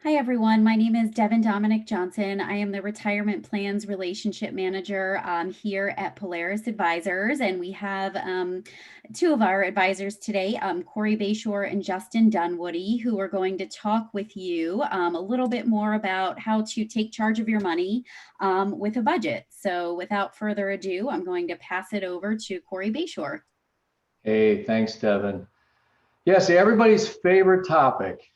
Hi, everyone. My name is Devin Dominic Johnson. I am the Retirement Plans Relationship Manager here at Polaris Advisors, and we have two of our advisors today, Corey Bayshore and Justin Dunwoody, who are going to talk with you a little bit more about how to take charge of your money with a budget. So without further ado, I'm going to pass it over to Corey Bayshore. Hey, thanks, Devin. Yeah, see, everybody's favorite topic.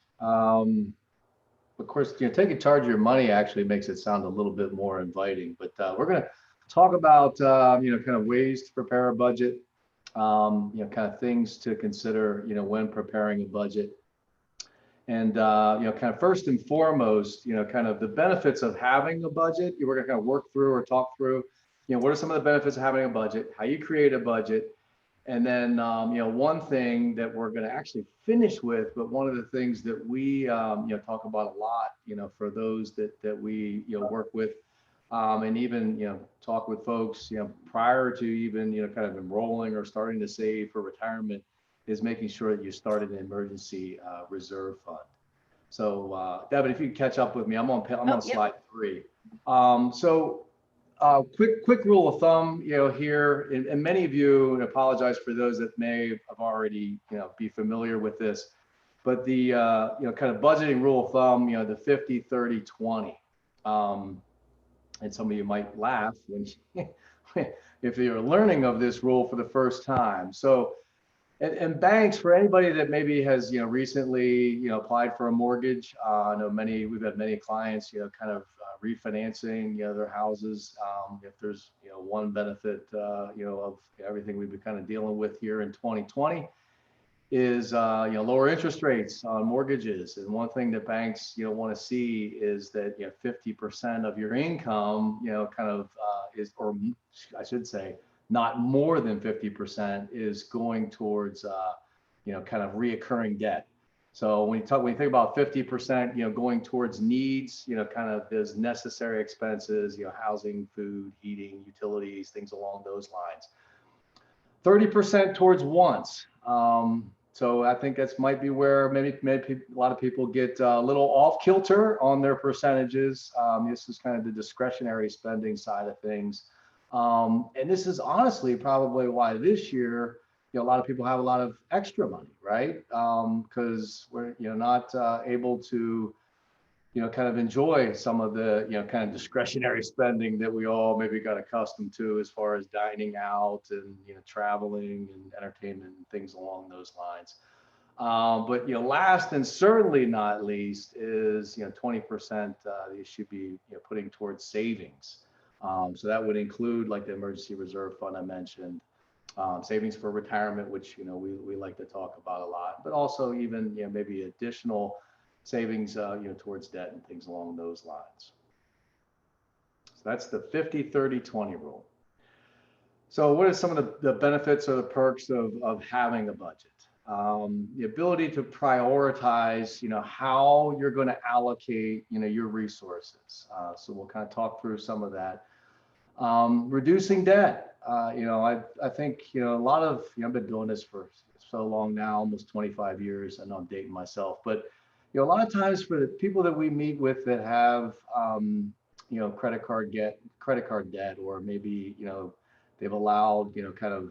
Of course, taking charge of your money actually makes it sound a little bit more inviting. But we're going to talk about, kind of ways to prepare a budget, kind of things to consider, when preparing a budget. And, kind of first and foremost, kind of the benefits of having a budget. We're going to kind of work through or talk through, what are some of the benefits of having a budget, how you create a budget. And then, one thing that we're going to actually finish with, but one of the things that we, talk about a lot, for those that we, work with, and even, talk with folks, prior to even, kind of enrolling or starting to save for retirement, is making sure that you start an emergency reserve fund. So, Devin, if you can catch up with me, I'm Oh, on yep. slide 3. Quick rule of thumb, here, and many of you, and apologize for those that may have already, be familiar with this, but the, kind of budgeting rule of thumb, the 50, 30, 20. And some of you might laugh when, if you're learning of this rule for the first time. So, and banks, for anybody that maybe has, recently, applied for a mortgage, I know we've had many clients, kind of refinancing, their houses. If there's, one benefit, of everything we've been kind of dealing with here in 2020 is, lower interest rates on mortgages. And one thing that banks, want to see is that, 50% of your income, kind of is, or I should say, not more than 50% is going towards, kind of reoccurring debt. So when you think about 50%, going towards needs, kind of those necessary expenses, housing, food, heating, utilities, things along those lines. 30% towards wants. So I think that's might be where maybe a lot of people get a little off kilter on their percentages. This is kind of the discretionary spending side of things. And this is honestly probably why this year, a lot of people have a lot of extra money, right? Because we're, not able to, kind of enjoy some of the, kind of discretionary spending that we all maybe got accustomed to as far as dining out and, traveling and entertainment and things along those lines. But, last and certainly not least is, 20% you should be, putting towards savings. So that would include like the emergency reserve fund I mentioned, savings for retirement, which, we like to talk about a lot, but also even, maybe additional savings, towards debt and things along those lines. So that's the 50, 30, 20 rule. So what are some of the benefits or the perks of having a budget? The ability to prioritize, how you're going to allocate, your resources. So we'll kind of talk through some of that. Reducing debt. I think, a lot of, I've been doing this for so long now, almost 25 years. I know I'm dating myself, but, a lot of times for the people that we meet with that have, credit card debt, or maybe, they've allowed, kind of,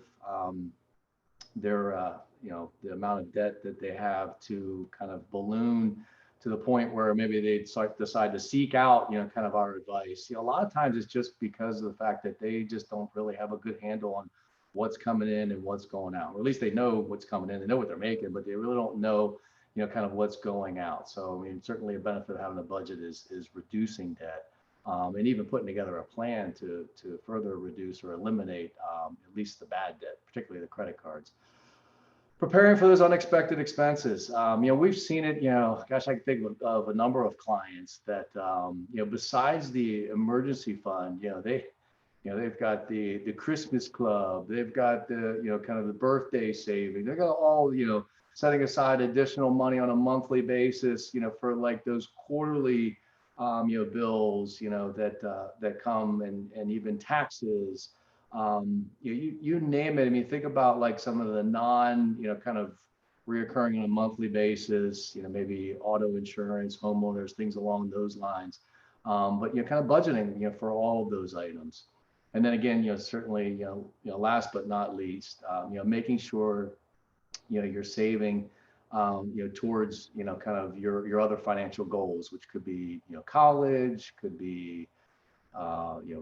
their, the amount of debt that they have to kind of balloon to the point where maybe they decide to seek out, kind of our advice. A lot of times it's just because of the fact that they just don't really have a good handle on what's coming in and what's going out. Or at least they know what's coming in, they know what they're making, but they really don't know, kind of what's going out. So, I mean, certainly a benefit of having a budget is reducing debt, and even putting together a plan to further reduce or eliminate, at least the bad debt, particularly the credit cards. Preparing for those unexpected expenses. We've seen it, gosh, I can think of a number of clients that, besides the emergency fund, they've got the Christmas club, they've got the, kind of the birthday saving, they've got all, setting aside additional money on a monthly basis, for like those quarterly, bills, that come, and even taxes. You name it. I mean, think about like some of the kind of reoccurring on a monthly basis, maybe auto insurance, homeowners, things along those lines. But, kind of budgeting, for all of those items. And then again, certainly, last but not least, making sure, you're saving, towards, kind of your other financial goals, which could be, college, could be,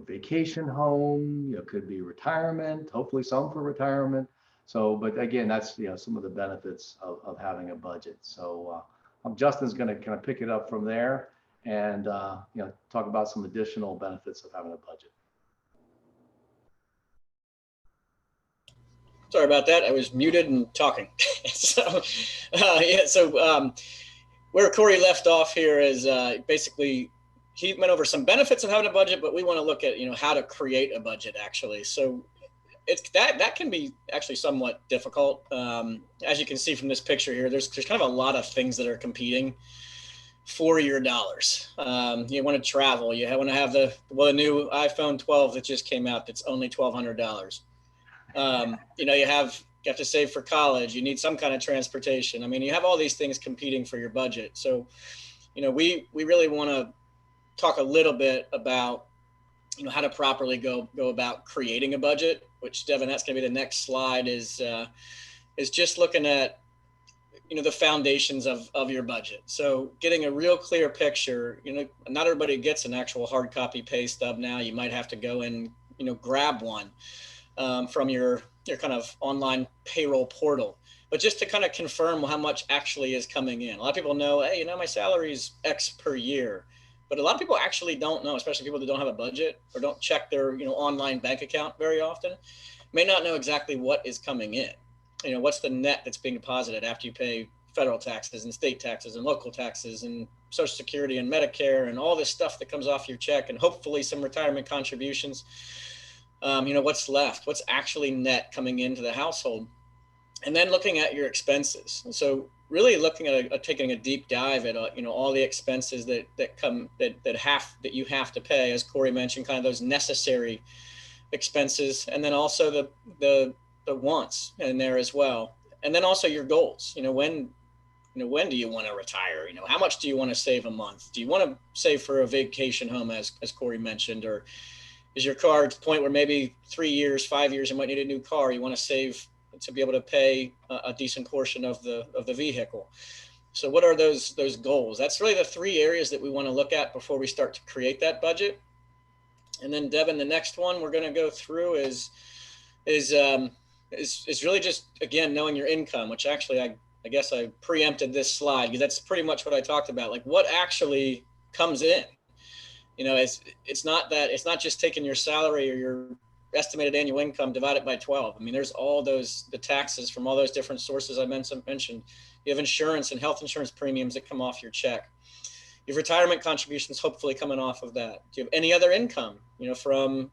vacation home, could be retirement, hopefully some for retirement. So, but again, that's, some of the benefits of having a budget. So, Justin's going to kind of pick it up from there and, talk about some additional benefits of having a budget. Sorry about that. I was muted and talking. So where Corey left off here is basically he went over some benefits of having a budget, but we want to look at how to create a budget actually. So it's that can be actually somewhat difficult. As you can see from this picture here, there's kind of a lot of things that are competing for your dollars. You want to travel. You want to have the new iPhone 12 that just came out. That's only $1,200. You have to save for college. You need some kind of transportation. I mean, you have all these things competing for your budget. So, we really want to talk a little bit about, how to properly go about creating a budget, which Devin, that's going to be the next slide is just looking at, the foundations of your budget. So getting a real clear picture, not everybody gets an actual hard copy pay stub now. You might have to go and, grab one. From your kind of online payroll portal, but just to kind of confirm how much actually is coming in. A lot of people know, hey, my salary is X per year, but a lot of people actually don't know, especially people that don't have a budget or don't check their, online bank account very often, may not know exactly what is coming in. What's the net that's being deposited after you pay federal taxes and state taxes and local taxes and Social Security and Medicare and all this stuff that comes off your check and hopefully some retirement contributions. What's left, what's actually net coming into the household, and then looking at your expenses. And so really looking at taking a deep dive at, all the expenses that you have to pay, as Corey mentioned, kind of those necessary expenses, and then also the wants in there as well. And then also your goals, when do you want to retire? How much do you want to save a month? Do you want to save for a vacation home, as Corey mentioned, or is your car at the point where maybe 3 years, 5 years, you might need a new car? You want to save to be able to pay a decent portion of the vehicle. So what are those goals? That's really the three areas that we want to look at before we start to create that budget. And then Devin, the next one we're going to go through is really just, again, knowing your income, which actually I guess I preempted this slide because that's pretty much what I talked about. Like what actually comes in. It's not just taking your salary or your estimated annual income divided by 12. I mean, there's all the taxes from all those different sources I mentioned. You have insurance and health insurance premiums that come off your check. You have retirement contributions hopefully coming off of that. Do you have any other income, from,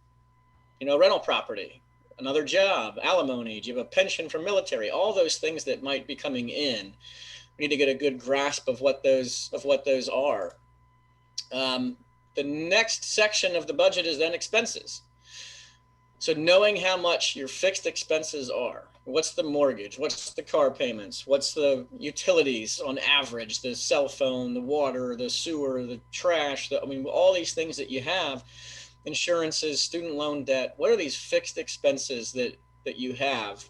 rental property, another job, alimony? Do you have a pension from military? All those things that might be coming in. We need to get a good grasp of what those are. The next section of the budget is then expenses. So knowing how much your fixed expenses are, what's the mortgage, what's the car payments, what's the utilities on average, the cell phone, the water, the sewer, the trash, all these things that you have, insurances, student loan debt, what are these fixed expenses that you have,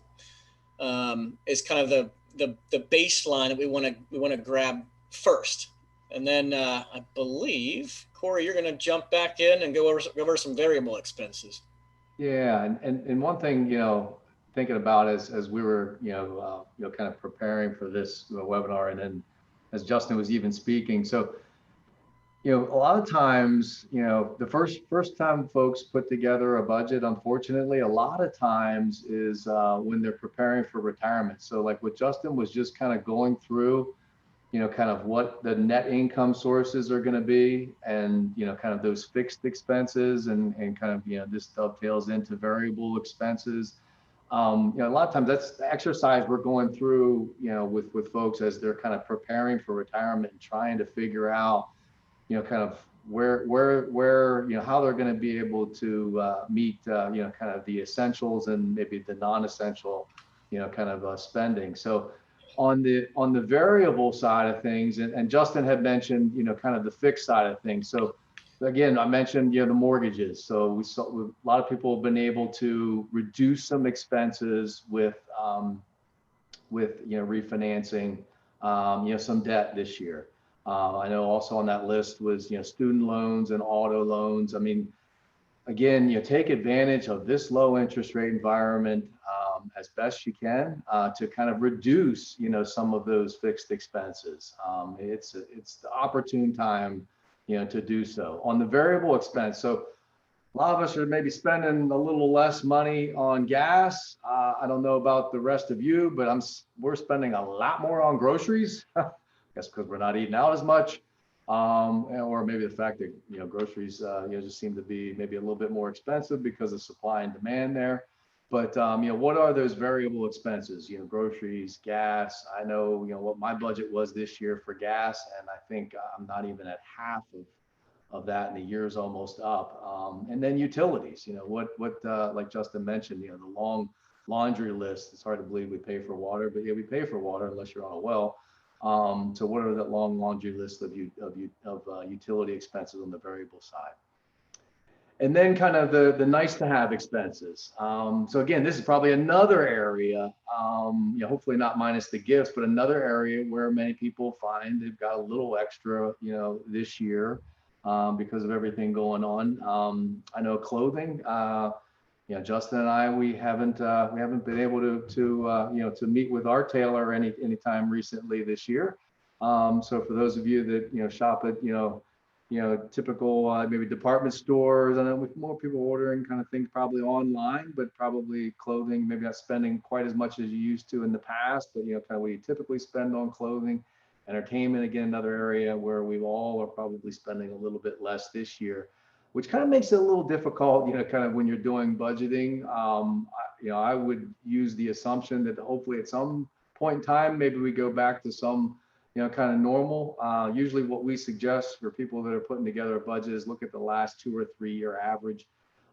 is kind of the baseline that we want to grab first. And then I believe, Corey, you're going to jump back in and go over some variable expenses. Yeah, and one thing, thinking about as we were, kind of preparing for this webinar, and then as Justin was even speaking. So, a lot of times, the first time folks put together a budget, unfortunately, a lot of times is when they're preparing for retirement. So like what Justin was just kind of going through, kind of what the net income sources are going to be, and, kind of those fixed expenses, and kind of, this dovetails into variable expenses. A lot of times that's the exercise we're going through, with folks as they're kind of preparing for retirement and trying to figure out, kind of where, how they're going to be able to meet, kind of the essentials and maybe the non-essential, kind of spending. So, On the variable side of things, and Justin had mentioned, kind of the fixed side of things. So again, I mentioned, the mortgages. So a lot of people have been able to reduce some expenses with refinancing, some debt this year. I know also on that list was, student loans and auto loans. I mean, again, take advantage of this low interest rate environment as best you can to kind of reduce, some of those fixed expenses. It's the opportune time, to do so. On the variable expense, so a lot of us are maybe spending a little less money on gas. I don't know about the rest of you, but we're spending a lot more on groceries. I guess because we're not eating out as much. Or maybe the fact that groceries just seem to be maybe a little bit more expensive because of supply and demand there. But what are those variable expenses? Groceries, gas. I know what my budget was this year for gas, and I think I'm not even at half of that, and the year's almost up. And then utilities. What like Justin mentioned, the long laundry list. It's hard to believe we pay for water, but yeah, we pay for water unless you're on a well. So what are that long laundry list of utility expenses on the variable side? And then kind of the nice to have expenses. So again, this is probably another area, hopefully not minus the gifts, but another area where many people find they've got a little extra, this year because of everything going on. I know clothing. Justin and I, we haven't been able to meet with our tailor any time recently this year. So for those of you that shop at typical maybe department stores, I know with more people ordering kind of things probably online, but probably clothing, maybe not spending quite as much as you used to in the past, but kind of what you typically spend on clothing. Entertainment, again, another area where we all are probably spending a little bit less this year, which kind of makes it a little difficult, kind of when you're doing budgeting. I would use the assumption that hopefully at some point in time, maybe we go back to some, kind of normal. Usually what we suggest for people that are putting together a budget is look at the last 2 or 3 year average.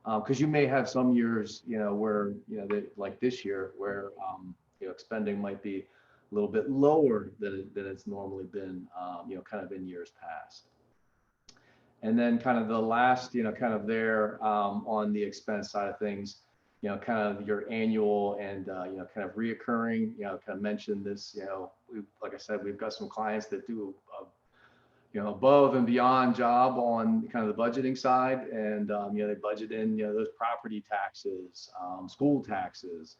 Because you may have some years, where, like this year, where, spending might be a little bit lower than it's normally been, kind of in years past. And then kind of the last, kind of there on the expense side of things, kind of your annual and, kind of reoccurring, kind of mentioned this, like I said, we've got some clients that do, above and beyond job on kind of the budgeting side. And, they budget in, those property taxes, school taxes,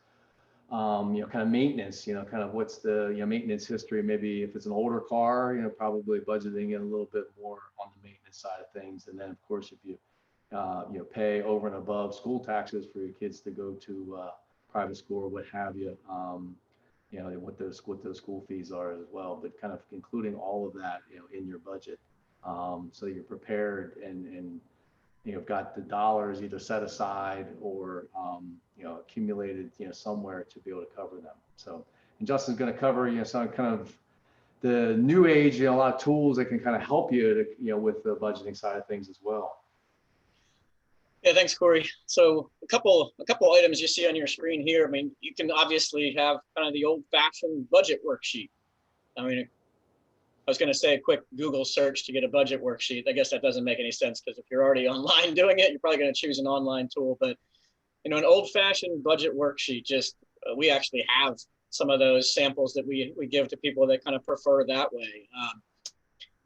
kind of maintenance, kind of what's the maintenance history. Maybe if it's an older car, probably budgeting in a little bit more on the maintenance side of things. And then of course, if you pay over and above school taxes for your kids to go to private school or what have you, what those school fees are as well. But kind of including all of that, in your budget, so you're prepared and got the dollars either set aside or accumulated somewhere to be able to cover them. So, and Justin's going to cover some kind of the new age, a lot of tools that can kind of help you to, with the budgeting side of things as well. Yeah, thanks, Corey. So a couple items you see on your screen here. I mean, you can obviously have kind of the old-fashioned budget worksheet. I mean, I was going to say a quick Google search to get a budget worksheet. I guess that doesn't make any sense because if you're already online doing it, you're probably going to choose an online tool. But an old-fashioned budget worksheet, just we actually have some of those samples that we give to people that kind of prefer that way,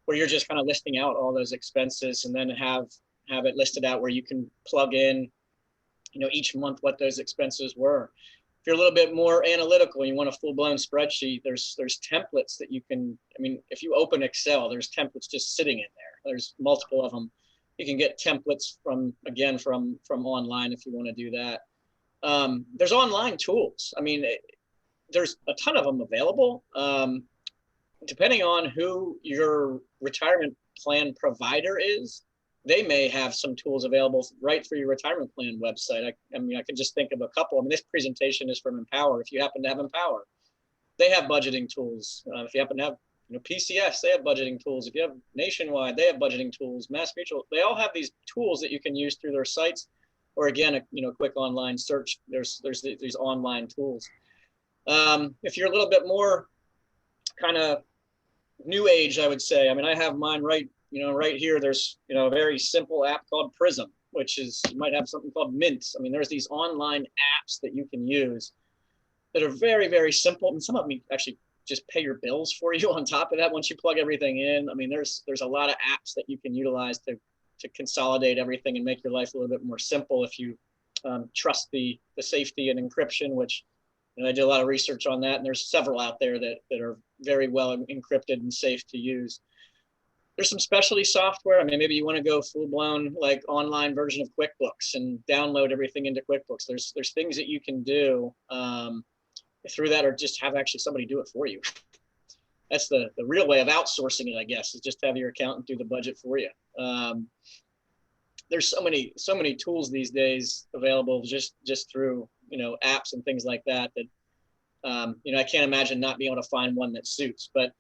where you're just kind of listing out all those expenses and then have it listed out where you can plug in, each month what those expenses were. If you're a little bit more analytical and you want a full-blown spreadsheet, there's templates that you can, if you open Excel, there's templates just sitting in there. There's multiple of them. You can get templates from online if you want to do that. There's online tools. There's a ton of them available. Depending on who your retirement plan provider is, they may have some tools available right for your retirement plan website. I can just think of a couple. This presentation is from Empower. If you happen to have Empower, they have budgeting tools. If you happen to have PCS, they have budgeting tools. If you have Nationwide, they have budgeting tools. Mass Mutual, they all have these tools that you can use through their sites, or again, a quick online search. There's these online tools. If you're a little bit more kind of new age, I would say. I mean, I have mine right here. There's, a very simple app called Prism, which is, you might have something called Mint. I mean, there's these online apps that you can use that are very, very simple. And some of them actually just pay your bills for you on top of that once you plug everything in. I mean, there's a lot of apps that you can utilize to consolidate everything and make your life a little bit more simple if you trust the safety and encryption, which, I did a lot of research on that, and there's several out there that are very well encrypted and safe to use. There's some specialty software. I mean, maybe you want to go full-blown like online version of QuickBooks and download everything into QuickBooks. There's things that you can do through that, or just have actually somebody do it for you. That's the real way of outsourcing it, I guess, is just have your accountant do the budget for you. There's so many tools these days available just through, apps and things like that, I can't imagine not being able to find one that suits. But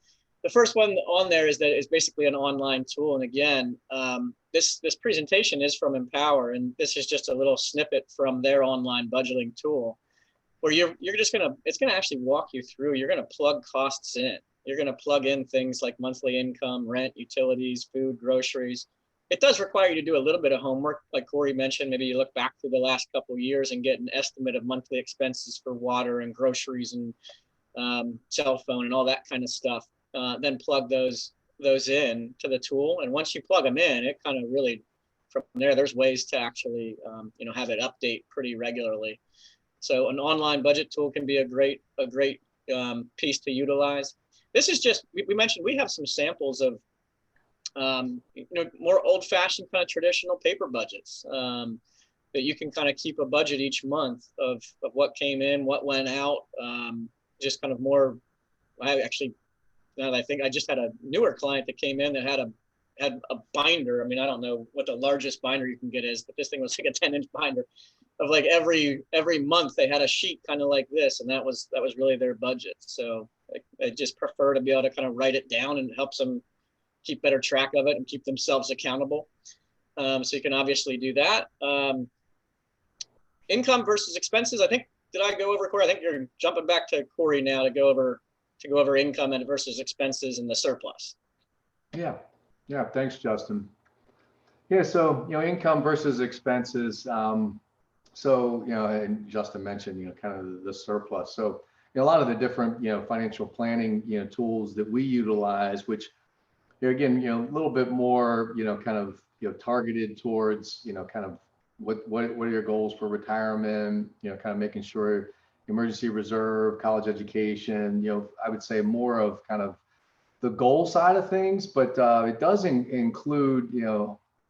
the first one on there is basically an online tool. And again, this presentation is from Empower, and this is just a little snippet from their online budgeting tool, where it's gonna actually walk you through. You're gonna plug costs in. You're gonna plug in things like monthly income, rent, utilities, food, groceries. It does require you to do a little bit of homework, like Corey mentioned. Maybe you look back through the last couple of years and get an estimate of monthly expenses for water and groceries and cell phone and all that kind of stuff. Then plug those in to the tool, and once you plug them in, it kind of really, from there, there's ways to actually have it update pretty regularly. So an online budget tool can be a great piece to utilize. This is just, we mentioned we have some samples of more old-fashioned kind of traditional paper budgets that you can kind of keep a budget each month of what came in, what went out, just kind of more. Now that I think, I just had a newer client that came in that had a binder. I mean, I don't know what the largest binder you can get is, but this thing was like a 10-inch binder of like every month they had a sheet kind of like this, and that was really their budget. So I just prefer to be able to kind of write it down, and it helps them keep better track of it and keep themselves accountable. So you can obviously do that. Income versus expenses. I think, did I go over, Corey? I think you're jumping back to Corey now to go over income and versus expenses and the surplus. Yeah. Thanks, Justin. Yeah. So, income versus expenses. And Justin mentioned, kind of the surplus. So, a lot of the different, financial planning, tools that we utilize, which, again, a little bit more, kind of, targeted towards, kind of what are your goals for retirement, kind of making sure emergency reserve, college education, I would say more of kind of the goal side of things, but it does include,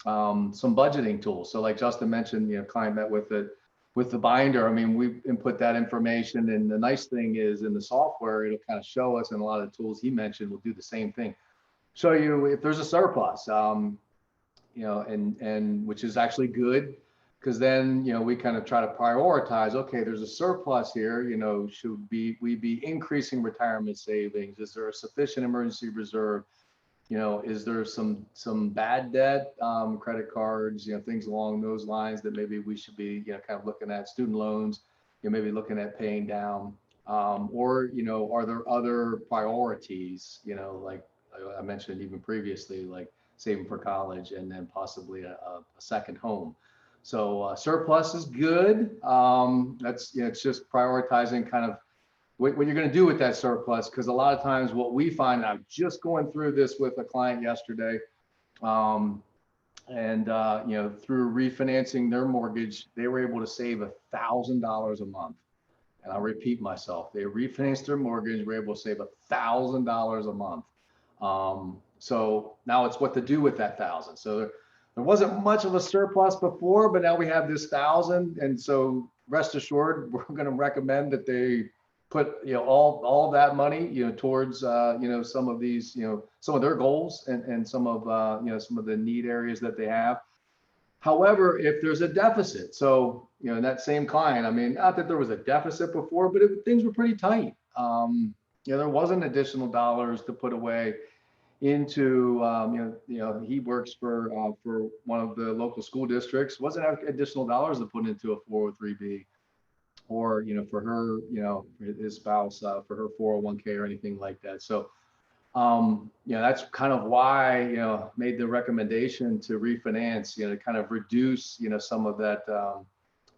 some budgeting tools. So like Justin mentioned, client met with the binder. I mean, we input that information, and the nice thing is in the software, it'll kind of show us, and a lot of the tools he mentioned will do the same thing. Show you if there's a surplus, and which is actually good, because then, we kind of try to prioritize, okay, there's a surplus here, should we be increasing retirement savings? Is there a sufficient emergency reserve? Is there some bad debt, credit cards, things along those lines that maybe we should be, kind of looking at, student loans, maybe looking at paying down, or, are there other priorities, like I mentioned even previously, like saving for college and then possibly a second home. So surplus is good. That's, it's just prioritizing kind of what you're going to do with that surplus, because a lot of times what we find, and I'm just going through this with a client yesterday, through refinancing their mortgage, they were able to save $1,000 a month. And I'll repeat myself, they refinanced their mortgage, were able to save $1,000 a month. So now it's what to do with that $1,000. So there wasn't much of a surplus before, but now we have this $1,000. And so rest assured, we're going to recommend that they put, all of that money, towards, some of these, some of their goals and some of, some of the need areas that they have. However, if there's a deficit, so, in that same client, I mean, not that there was a deficit before, but things were pretty tight. There wasn't additional dollars to put away into, he works for one of the local school districts, wasn't additional dollars to put into a 403B, or, for her, his spouse, for her 401k or anything like that. So That's kind of why, made the recommendation to refinance, to kind of reduce, some of that,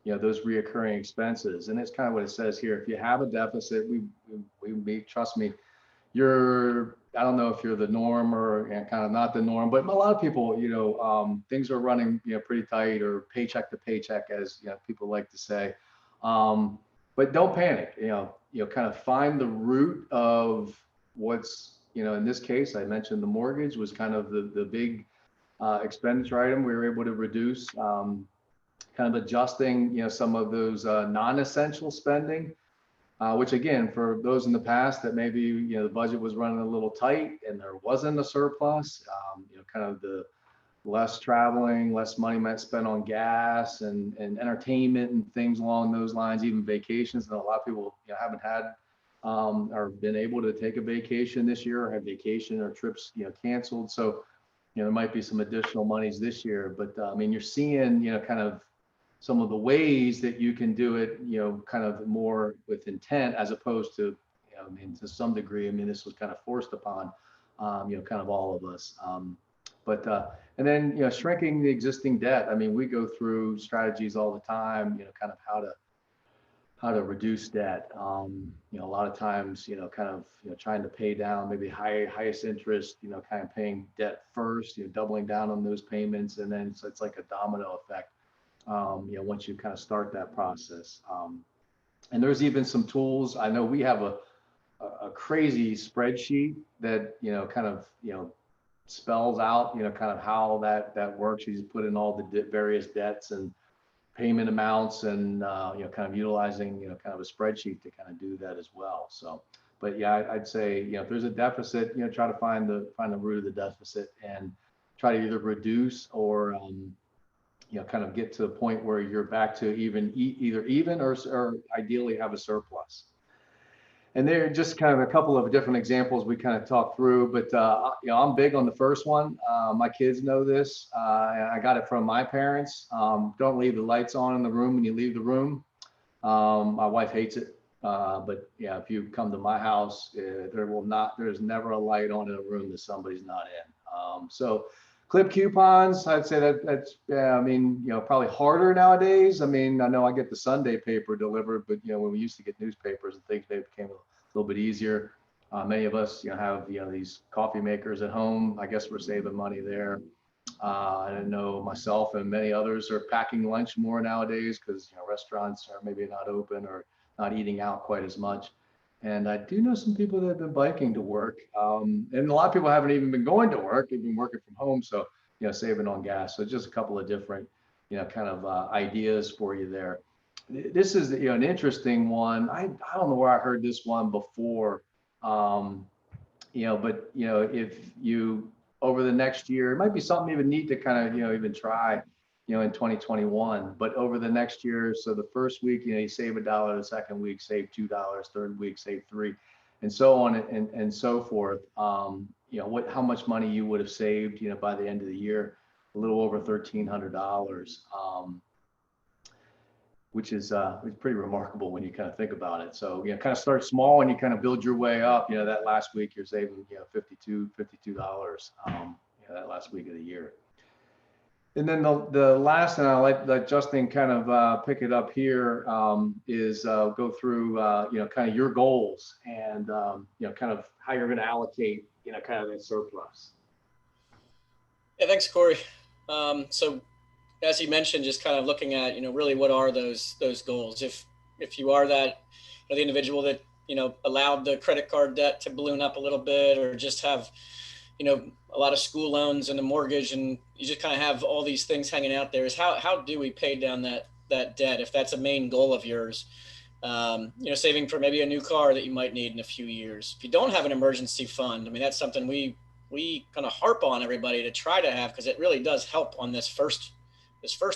those reoccurring expenses. And it's kind of what it says here. If you have a deficit, trust me, I don't know if you're the norm or kind of not the norm, but a lot of people, things are running, pretty tight or paycheck to paycheck, as people like to say. But don't panic, kind of find the root of what's, in this case, I mentioned the mortgage was kind of the big expenditure item we were able to reduce, kind of adjusting, some of those non-essential spending. Which again, for those in the past that maybe, the budget was running a little tight and there wasn't a surplus, kind of the less traveling, less money might spend on gas and entertainment and things along those lines, even vacations. And a lot of people, haven't had or been able to take a vacation this year or have vacation or trips, canceled. So, there might be some additional monies this year, but you're seeing, kind of some of the ways that you can do it, kind of more with intent, as opposed to, to some degree, this was kind of forced upon, kind of all of us. And then, shrinking the existing debt. We go through strategies all the time, kind of how to reduce debt. A lot of times, kind of, trying to pay down maybe highest interest, kind of paying debt first, doubling down on those payments. And then so it's like a domino effect. Once you kind of start that process. And there's even some tools. I know we have a crazy spreadsheet that, kind of, spells out, kind of how that works. You just put in all the various debts and payment amounts and, kind of utilizing, kind of a spreadsheet to kind of do that as well. So, but yeah, I'd say, if there's a deficit, try to find the root of the deficit and try to either reduce or, kind of get to the point where you're back to either even or ideally have a surplus. And there are just kind of a couple of different examples we kind of talked through, but I'm big on the first one. My kids know this. I got it from my parents. Don't leave the lights on in the room when you leave the room. My wife hates it, but yeah, if you come to my house, there's never a light on in a room that somebody's not in. So clip coupons, I'd say that's, probably harder nowadays. I know I get the Sunday paper delivered, but, when we used to get newspapers and things, they became a little bit easier. Many of us, have, these coffee makers at home. I guess we're saving money there. I know myself and many others are packing lunch more nowadays because, restaurants are maybe not open or not eating out quite as much. And I do know some people that have been biking to work. And a lot of people haven't even been going to work. They've been working from home. So, saving on gas. So just a couple of different, kind of ideas for you there. This is, an interesting one. I don't know where I heard this one before. But, if you, over the next year, it might be something even neat to kind of, even try, in 2021, but over the next year. So the first week, you save $1, the second week, save $2, third week, save $3, and so on and so forth. How much money you would have saved, by the end of the year, a little over $1,300, which is pretty remarkable when you kind of think about it. So, kind of start small and you kind of build your way up. That last week you're saving, $52, that last week of the year. And then the last, and I'll let Justin kind of pick it up here, is go through, kind of your goals and, kind of how you're going to allocate, kind of that surplus. Yeah, thanks, Corey. So as you mentioned, just kind of looking at, really what are those goals? If you are that, the individual that, allowed the credit card debt to balloon up a little bit, or just have, a lot of school loans and a mortgage, and you just kind of have all these things hanging out there, is how do we pay down that debt? If that's a main goal of yours, saving for maybe a new car that you might need in a few years. If you don't have an emergency fund, that's something we kind of harp on everybody to try to have, because it really does help on this first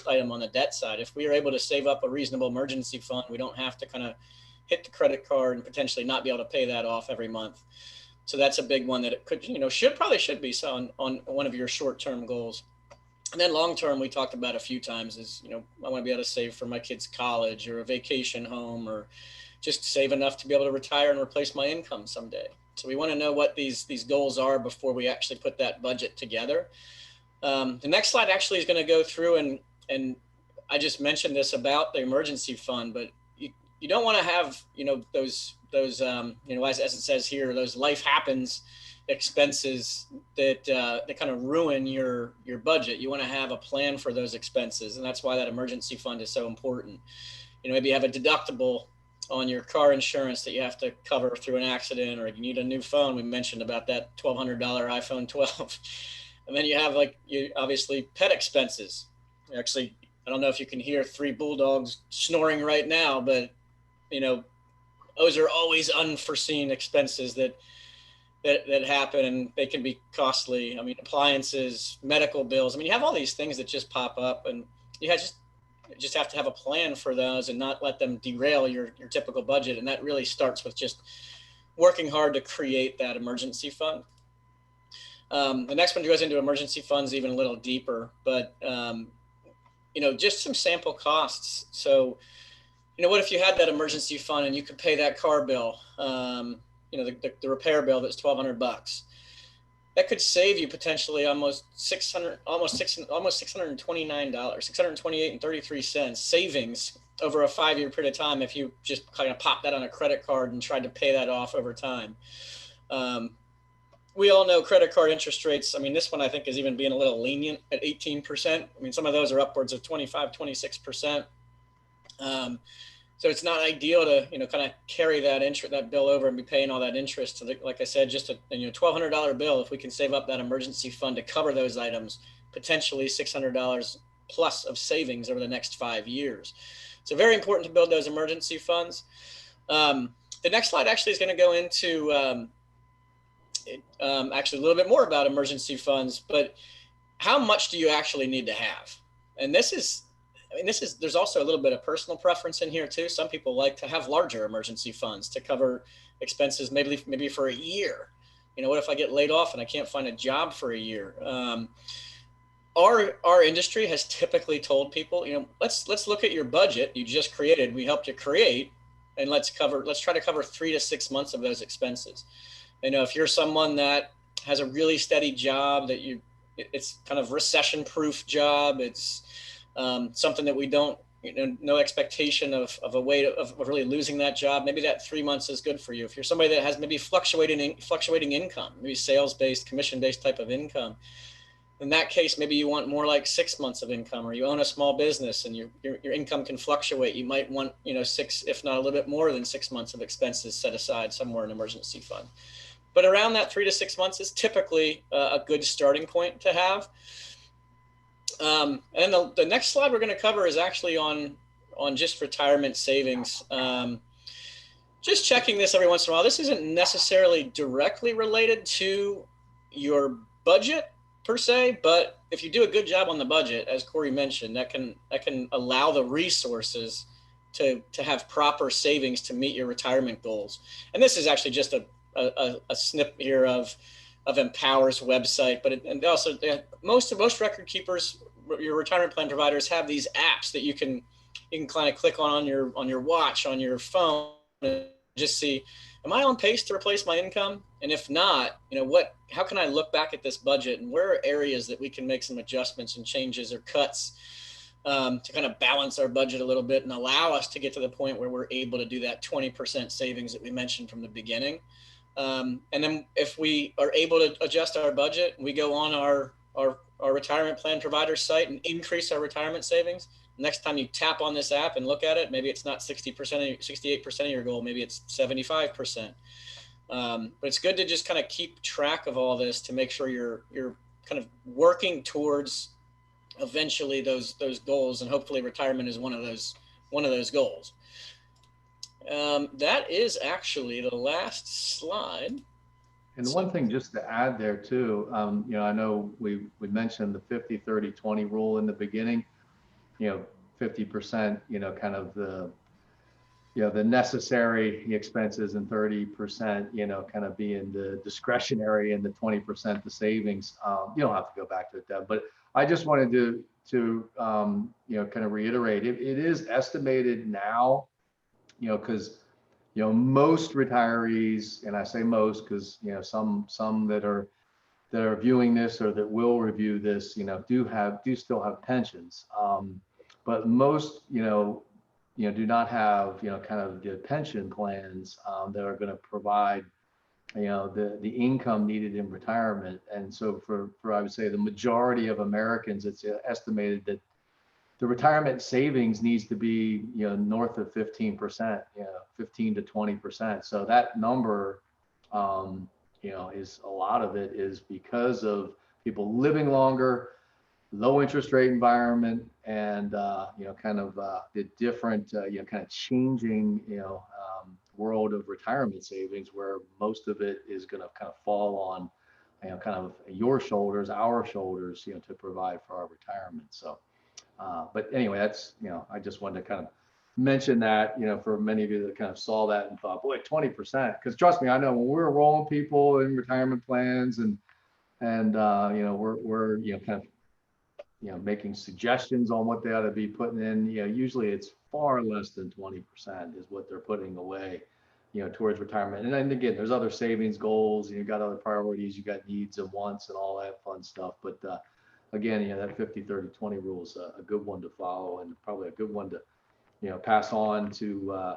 item on the debt side. If we are able to save up a reasonable emergency fund, we don't have to kind of hit the credit card and potentially not be able to pay that off every month. So that's a big one that it could, should be so on one of your short-term goals. And then long-term, we talked about a few times is, I want to be able to save for my kids' college or a vacation home, or just save enough to be able to retire and replace my income someday. So we want to know what these goals are before we actually put that budget together. The next slide actually is going to go through and I just mentioned this about the emergency fund, but you don't want to have, those as it says here, those life happens expenses that kind of ruin your budget. You want to have a plan for those expenses, and that's why that emergency fund is so important. Maybe you have a deductible on your car insurance that you have to cover through an accident, or you need a new phone. We mentioned about that $1,200 iPhone 12. And then you have obviously pet expenses. Actually, I don't know if you can hear 3 bulldogs snoring right now, but those are always unforeseen expenses that happen, and they can be costly. I mean, appliances, medical bills. I mean, you have all these things that just pop up, and you just have to have a plan for those and not let them derail your typical budget. And that really starts with just working hard to create that emergency fund. The next one goes into emergency funds even a little deeper, but just some sample costs. So, what if you had that emergency fund and you could pay that car bill, the repair bill that's $1,200? That could save you potentially almost $629, $628.33 savings over a 5-year period of time if you just kind of pop that on a credit card and tried to pay that off over time. We all know credit card interest rates. I mean, this one I think is even being a little lenient at 18%. I mean, some of those are upwards of 25, 26%. So it's not ideal to, kind of carry that bill over and be paying all that interest. So like I said, just a $1,200 bill, if we can save up that emergency fund to cover those items, potentially $600 plus of savings over the next 5 years. So very important to build those emergency funds. The next slide actually is going to go into actually a little bit more about emergency funds, but how much do you actually need to have? And there's also a little bit of personal preference in here too. Some people like to have larger emergency funds to cover expenses, maybe for a year. What if I get laid off and I can't find a job for a year? Our industry has typically told people, let's look at your budget you just created. We helped you create, and let's try to cover 3 to 6 months of those expenses. If you're someone that has a really steady job, it's kind of recession-proof job. It's something that we don't, no expectation of a way of really losing that job. Maybe that 3 months is good for you. If you're somebody that has maybe fluctuating income, maybe sales-based, commission-based type of income, in that case, maybe you want more like 6 months of income, or you own a small business and your income can fluctuate. You might want, 6, if not a little bit more than 6 months of expenses set aside somewhere in an emergency fund. But around that 3 to 6 months is typically a good starting point to have. And the next slide we're going to cover is actually on just retirement savings. Just checking this every once in a while. This isn't necessarily directly related to your budget per se, but if you do a good job on the budget, as Corey mentioned, that can allow the resources to have proper savings to meet your retirement goals. And this is actually just a snip here of Empower's website, but also most record keepers, your retirement plan providers, have these apps that you can kind of click on your watch, on your phone, and just see, am I on pace to replace my income? And if not, how can I look back at this budget, and where are areas that we can make some adjustments and changes or cuts to kind of balance our budget a little bit and allow us to get to the point where we're able to do that 20% savings that we mentioned from the beginning. And then if we are able to adjust our budget, we go on our retirement plan provider site and increase our retirement savings. Next time you tap on this app and look at it, maybe it's not 60%, 68% of your goal, maybe it's 75%. But it's good to just kind of keep track of all this to make sure you're kind of working towards eventually those goals, and hopefully retirement is one of those goals. That is actually the last slide. And one thing just to add there too, I know we mentioned the 50-30-20 rule in the beginning. 50%, kind of the necessary expenses, and 30%, kind of being the discretionary, and the 20% the savings. You don't have to go back to it, Deb, but I just wanted to kind of reiterate, it is estimated now, because most retirees, and I say most because, some that are viewing this or that will review this, do still have pensions. But most, do not have, kind of the pension plans that are going to provide, the income needed in retirement. And so for I would say the majority of Americans, it's estimated that the retirement savings needs to be, north of 15%, 15 to 20%. So that number, is a lot of it is because of people living longer, low interest rate environment, and kind of the different, kind of changing, world of retirement savings, where most of it is going to kind of fall on, kind of your shoulders, our shoulders, to provide for our retirement. So, but anyway, that's, I just wanted to kind of mention that, for many of you that kind of saw that and thought, boy, 20%, because trust me, I know when we're enrolling people in retirement plans and we're kind of making suggestions on what they ought to be putting in, usually it's far less than 20% is what they're putting away, towards retirement. And then again, there's other savings goals, you've got other priorities, you got needs and wants and all that fun stuff. But again, that 50-30-20 rule is a good one to follow, and probably a good one to, pass on to,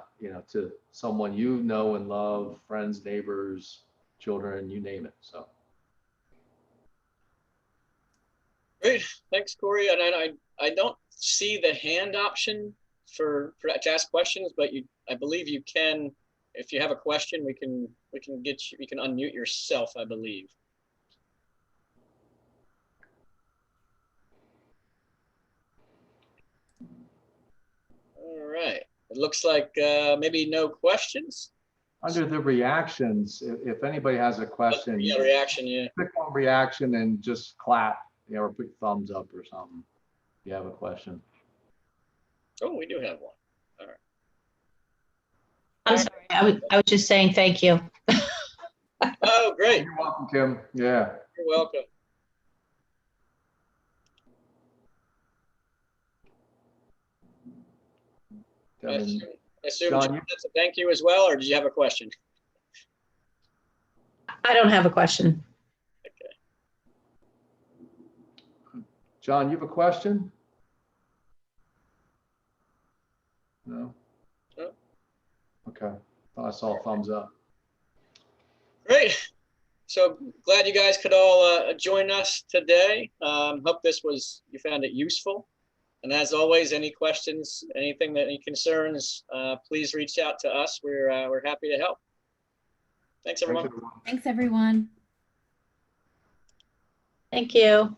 to someone and love, friends, neighbors, children, you name it. So. Great, thanks, Corey. And I don't see the hand option to ask questions, but I believe you can. If you have a question, we can get you. You can unmute yourself, I believe. All right. It looks like maybe no questions. Under the reactions, if anybody has a question, yeah, reaction, yeah. Click on reaction and just clap, or put thumbs up or something. If you have a question. Oh, we do have one. All right. I'm sorry. I was just saying thank you. Oh, great. You're welcome, Kim. Yeah. You're welcome. I assume John, that's a thank you as well, or did you have a question? I don't have a question. Okay. John, you have a question? No? No. Okay. Thought I saw a thumbs up. Great. So glad you guys could all join us today. Hope you found it useful. And as always, any questions, any concerns, please reach out to us. We're happy to help. Thanks, everyone. Thanks, everyone. Thank you.